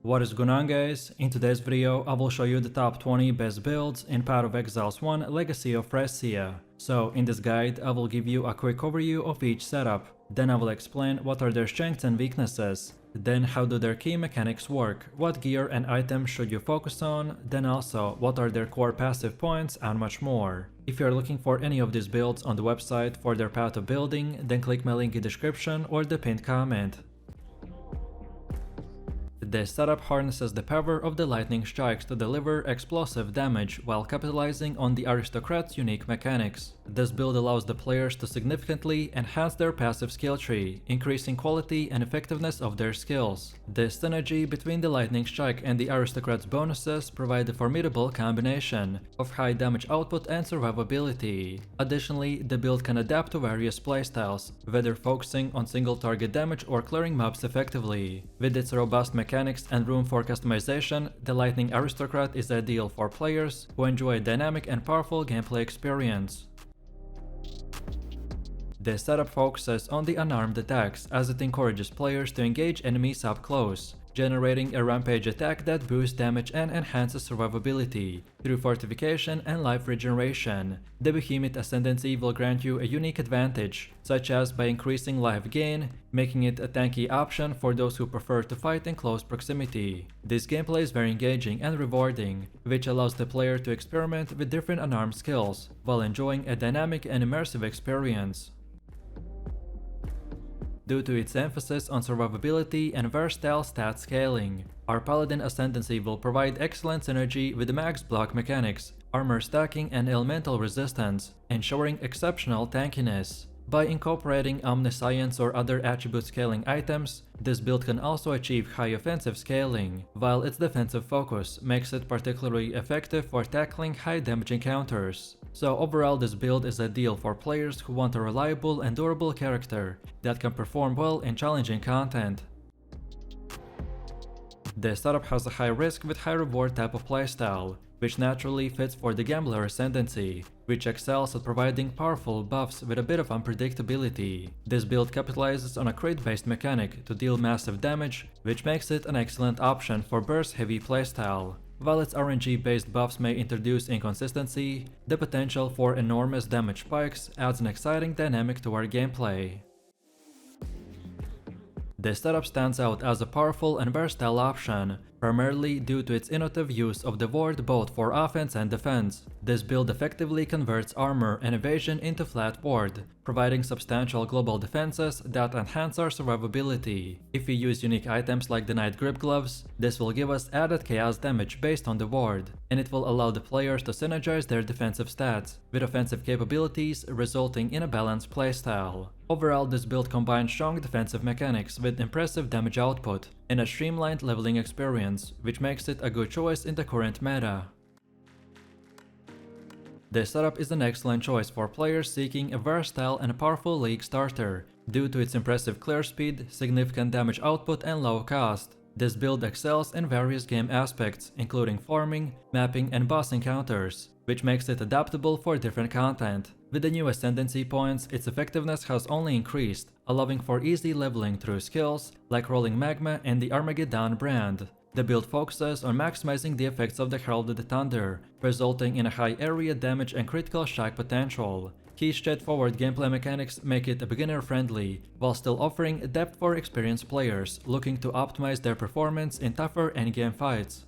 What is going on, guys? In today's video I will show you the top 20 best builds in Path of Exiles 1 Legacy of Phrecia. So in this guide I will give you a quick overview of each setup, then I will explain what are their strengths and weaknesses, then how do their key mechanics work, what gear and items should you focus on, then also what are their core passive points and much more. If you are looking for any of these builds on the website for their path of building, then click my link in the description or the pinned comment. This setup harnesses the power of the lightning strikes to deliver explosive damage while capitalizing on the aristocrat's unique mechanics. This build allows the players to significantly enhance their passive skill tree, increasing quality and effectiveness of their skills. This synergy between the lightning strike and the aristocrat's bonuses provide a formidable combination of high damage output and survivability. Additionally, the build can adapt to various playstyles, whether focusing on single target damage or clearing mobs effectively. With its robust mechanics and room for customization, the Lightning Aristocrat is ideal for players who enjoy a dynamic and powerful gameplay experience. This setup focuses on the unarmed attacks as it encourages players to engage enemies up close, generating a rampage attack that boosts damage and enhances survivability through fortification and life regeneration. The behemoth ascendancy will grant you a unique advantage, such as by increasing life gain, making it a tanky option for those who prefer to fight in close proximity. This gameplay is very engaging and rewarding, which allows the player to experiment with different unarmed skills while enjoying a dynamic and immersive experience. Due to its emphasis on survivability and versatile stat scaling, our Paladin Ascendancy will provide excellent synergy with the max block mechanics, armor stacking and elemental resistance, ensuring exceptional tankiness. By incorporating omniscience or other attribute scaling items, this build can also achieve high offensive scaling, while its defensive focus makes it particularly effective for tackling high damage encounters. So overall, this build is ideal for players who want a reliable and durable character that can perform well in challenging content. This setup has a high risk with high reward type of playstyle, which naturally fits for the Gambler Ascendancy, which excels at providing powerful buffs with a bit of unpredictability. This build capitalizes on a crit-based mechanic to deal massive damage, which makes it an excellent option for burst-heavy playstyle. While its RNG-based buffs may introduce inconsistency, the potential for enormous damage spikes adds an exciting dynamic to our gameplay. This setup stands out as a powerful and versatile option, primarily due to its innovative use of the ward both for offense and defense. This build effectively converts armor and evasion into flat ward, providing substantial global defenses that enhance our survivability. If we use unique items like the Knight Grip Gloves, this will give us added chaos damage based on the ward, and it will allow the players to synergize their defensive stats with offensive capabilities, resulting in a balanced playstyle. Overall, this build combines strong defensive mechanics with impressive damage output and a streamlined leveling experience, which makes it a good choice in the current meta. This setup is an excellent choice for players seeking a versatile and powerful league starter, due to its impressive clear speed, significant damage output and low cost. This build excels in various game aspects, including farming, mapping and boss encounters, which makes it adaptable for different content. With the new Ascendancy points, its effectiveness has only increased, allowing for easy leveling through skills like Rolling Magma and the Armageddon brand. The build focuses on maximizing the effects of the Heralded Thunder, resulting in a high area damage and critical strike potential. Key straightforward gameplay mechanics make it beginner-friendly, while still offering depth for experienced players looking to optimize their performance in tougher endgame fights.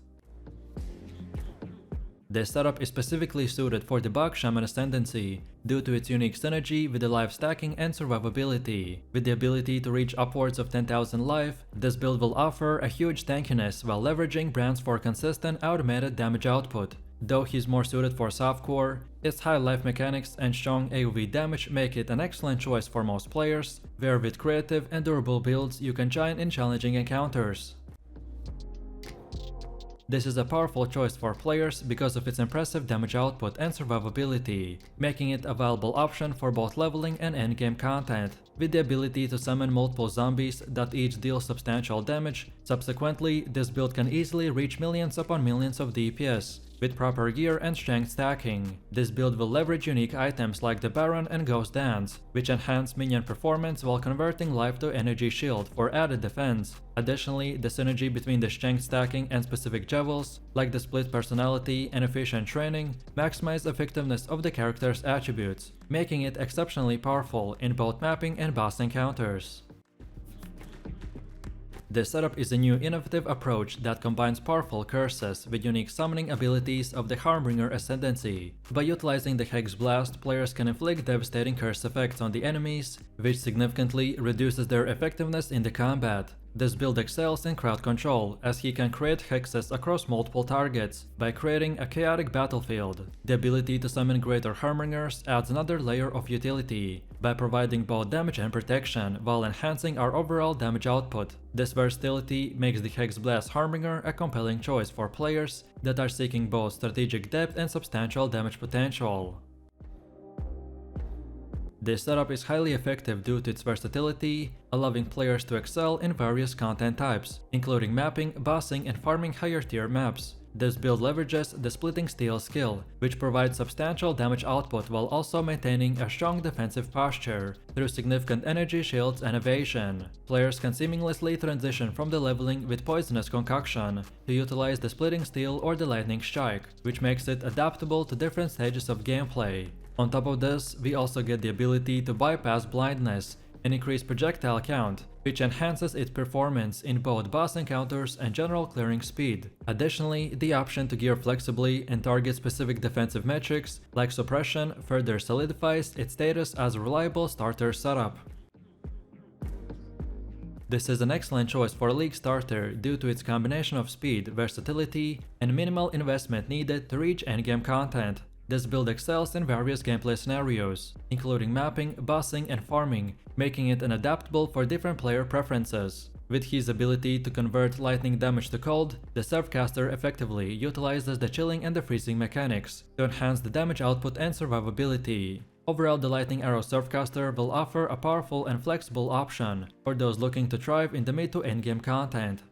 This setup is specifically suited for the Bug Shaman Ascendancy, due to its unique synergy with the life stacking and survivability. With the ability to reach upwards of 10,000 life, this build will offer a huge tankiness while leveraging brands for consistent automated damage output. Though he's more suited for softcore, its high life mechanics and strong AoE damage make it an excellent choice for most players, where with creative and durable builds you can shine in challenging encounters. This is a powerful choice for players because of its impressive damage output and survivability, making it a viable option for both leveling and endgame content. With the ability to summon multiple zombies that each deal substantial damage, subsequently this build can easily reach millions upon millions of DPS, with proper gear and strength stacking. This build will leverage unique items like the Baron and Ghost Dance, which enhance minion performance while converting life to energy shield for added defense. Additionally, the synergy between the strength stacking and specific jewels, like the split personality and efficient training, maximize effectiveness of the character's attributes, making it exceptionally powerful in both mapping and boss encounters. This setup is a new innovative approach that combines powerful curses with unique summoning abilities of the Harbinger Ascendancy. By utilizing the Hexblast, players can inflict devastating curse effects on the enemies, which significantly reduces their effectiveness in the combat. This build excels in crowd control, as he can create hexes across multiple targets by creating a chaotic battlefield. The ability to summon greater harbingers adds another layer of utility, by providing both damage and protection while enhancing our overall damage output. This versatility makes the Hexblast Harbinger a compelling choice for players that are seeking both strategic depth and substantial damage potential. This setup is highly effective due to its versatility, allowing players to excel in various content types, including mapping, bossing, and farming higher tier maps. This build leverages the Splitting Steel skill, which provides substantial damage output while also maintaining a strong defensive posture through significant energy shields and evasion. Players can seamlessly transition from the leveling with Poisonous Concoction to utilize the Splitting Steel or the Lightning Strike, which makes it adaptable to different stages of gameplay. On top of this, we also get the ability to bypass blindness and increase projectile count, which enhances its performance in both boss encounters and general clearing speed. Additionally, the option to gear flexibly and target specific defensive metrics like suppression further solidifies its status as a reliable starter setup. This is an excellent choice for a league starter due to its combination of speed, versatility, and minimal investment needed to reach endgame content. This build excels in various gameplay scenarios, including mapping, bossing, and farming, making it adaptable for different player preferences. With his ability to convert lightning damage to cold, the surfcaster effectively utilizes the chilling and the freezing mechanics to enhance the damage output and survivability. Overall, the Lightning Arrow Surfcaster will offer a powerful and flexible option for those looking to thrive in the mid to endgame content.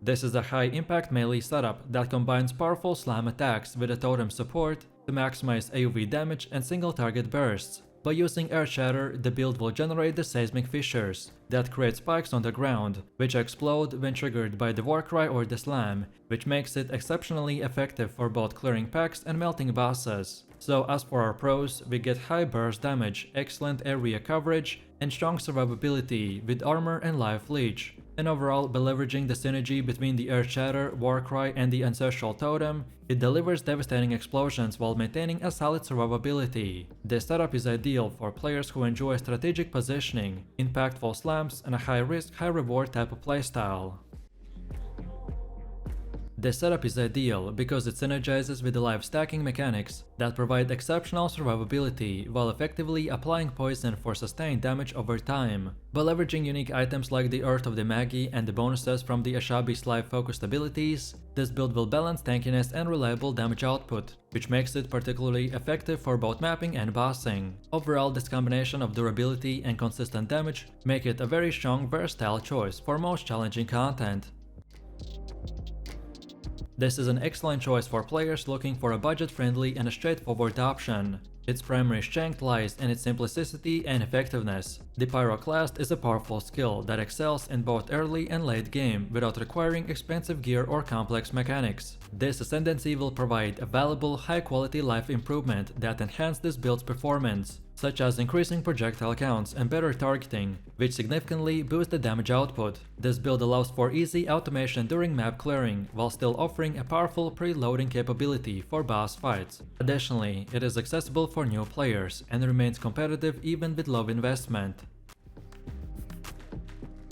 This is a high-impact melee setup that combines powerful slam attacks with a totem support to maximize AoE damage and single-target bursts. By using Earthshatter, the build will generate the seismic fissures that create spikes on the ground, which explode when triggered by the Warcry or the Slam, which makes it exceptionally effective for both clearing packs and melting bosses. So as for our pros, we get high burst damage, excellent area coverage, and strong survivability with armor and life leech. And overall, by leveraging the synergy between the Earthshatter, Warcry, and the Ancestral Totem, it delivers devastating explosions while maintaining a solid survivability. This setup is ideal for players who enjoy strategic positioning, impactful slams, and a high-risk, high-reward type of playstyle. This setup is ideal because it synergizes with the life stacking mechanics that provide exceptional survivability while effectively applying poison for sustained damage over time. By leveraging unique items like the Earth of the Magi and the bonuses from the Oshabi's life-focused abilities, this build will balance tankiness and reliable damage output, which makes it particularly effective for both mapping and bossing. Overall, this combination of durability and consistent damage make it a very strong, versatile choice for most challenging content. This is an excellent choice for players looking for a budget-friendly and a straightforward option. Its primary strength lies in its simplicity and effectiveness. The Pyroclast is a powerful skill that excels in both early and late game without requiring expensive gear or complex mechanics. This ascendancy will provide a valuable, high-quality life improvement that enhances this build's performance, such as increasing projectile counts and better targeting, which significantly boost the damage output. This build allows for easy automation during map clearing, while still offering a powerful preloading capability for boss fights. Additionally, it is accessible for new players and remains competitive even with low investment.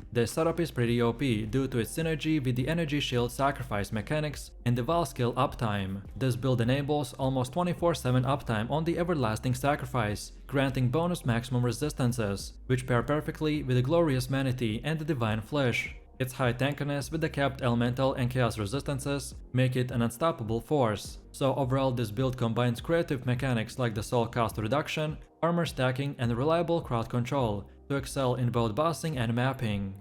This setup is pretty OP due to its synergy with the energy shield sacrifice mechanics and the Val skill uptime. This build enables almost 24/7 uptime on the Everlasting Sacrifice, granting bonus maximum resistances, which pair perfectly with the Glorious Manatee and the Divine Flesh. Its high tankiness with the capped elemental and chaos resistances make it an unstoppable force. So overall, this build combines creative mechanics like the soul cost reduction, armor stacking, and reliable crowd control to excel in both bossing and mapping.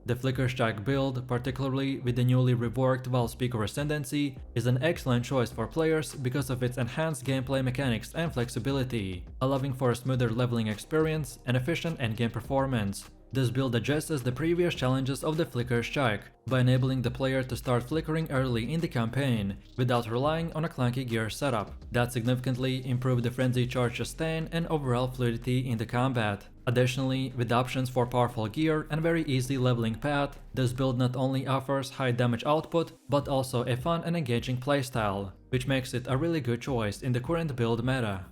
The Flicker Strike build, particularly with the newly reworked wildspeaker ascendancy, is an excellent choice for players because of its enhanced gameplay mechanics and flexibility, allowing for a smoother leveling experience and efficient endgame performance. This build addresses the previous challenges of the Flicker Strike by enabling the player to start flickering early in the campaign without relying on a clunky gear setup. That significantly improved the Frenzy Charge sustain and overall fluidity in the combat. Additionally, with options for powerful gear and very easy leveling path, this build not only offers high damage output, but also a fun and engaging playstyle, which makes it a really good choice in the current build meta.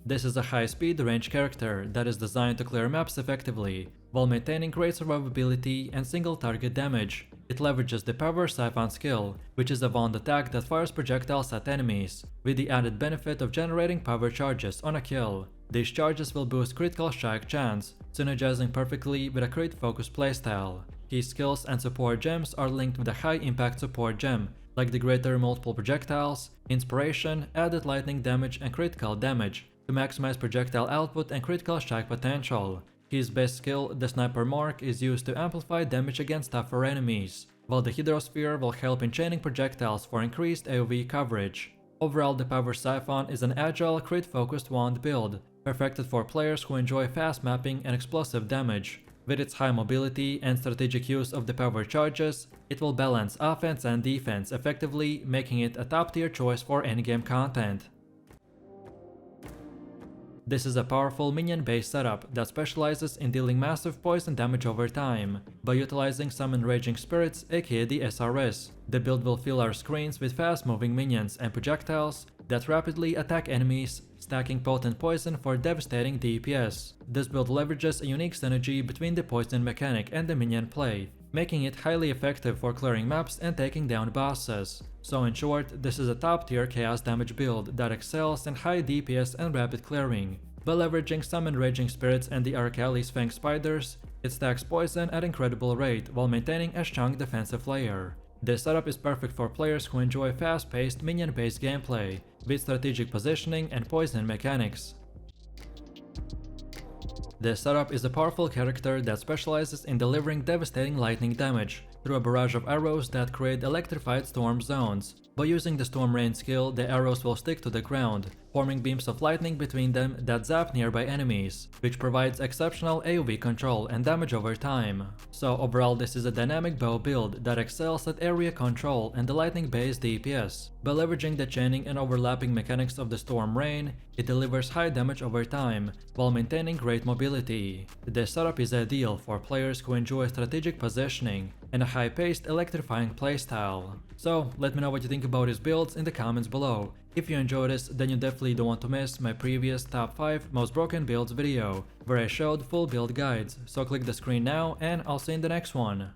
This is a high-speed range character that is designed to clear maps effectively, while maintaining great survivability and single target damage. It leverages the Power Siphon skill, which is a wand attack that fires projectiles at enemies, with the added benefit of generating power charges on a kill. These charges will boost critical strike chance, synergizing perfectly with a crit-focused playstyle. Key skills and support gems are linked with a high-impact support gem, like the greater multiple projectiles, inspiration, added lightning damage and critical damage, to maximize projectile output and critical strike potential. His best skill, the Sniper Mark, is used to amplify damage against tougher enemies, while the Hydrosphere will help in chaining projectiles for increased AoE coverage. Overall, the Power Siphon is an agile, crit-focused wand build, perfected for players who enjoy fast mapping and explosive damage. With its high mobility and strategic use of the power charges, it will balance offense and defense effectively, making it a top-tier choice for endgame content. This is a powerful minion-based setup that specializes in dealing massive poison damage over time, by utilizing Summon Raging Spirits, aka the SRS. The build will fill our screens with fast-moving minions and projectiles that rapidly attack enemies, stacking potent poison for devastating DPS. This build leverages a unique synergy between the poison mechanic and the minion play, making it highly effective for clearing maps and taking down bosses. So in short, this is a top-tier chaos damage build that excels in high DPS and rapid clearing. By leveraging Summon Raging Spirits and the Arakaali's Fang Spiders, it stacks poison at incredible rate while maintaining a strong defensive layer. This setup is perfect for players who enjoy fast-paced minion-based gameplay, with strategic positioning and poison mechanics. This setup is a powerful character that specializes in delivering devastating lightning damage through a barrage of arrows that create electrified storm zones. By using the Storm Rain skill, the arrows will stick to the ground, forming beams of lightning between them that zap nearby enemies, which provides exceptional AoE control and damage over time. So overall, this is a dynamic bow build that excels at area control and the lightning-based DPS. By leveraging the chaining and overlapping mechanics of the Storm Rain, it delivers high damage over time, while maintaining great mobility. This setup is ideal for players who enjoy strategic positioning and a high-paced, electrifying playstyle. So let me know what you think about his builds in the comments below. If you enjoyed this, then you definitely don't want to miss my previous top 5 most broken builds video, where I showed full build guides, so click the screen now and I'll see you in the next one.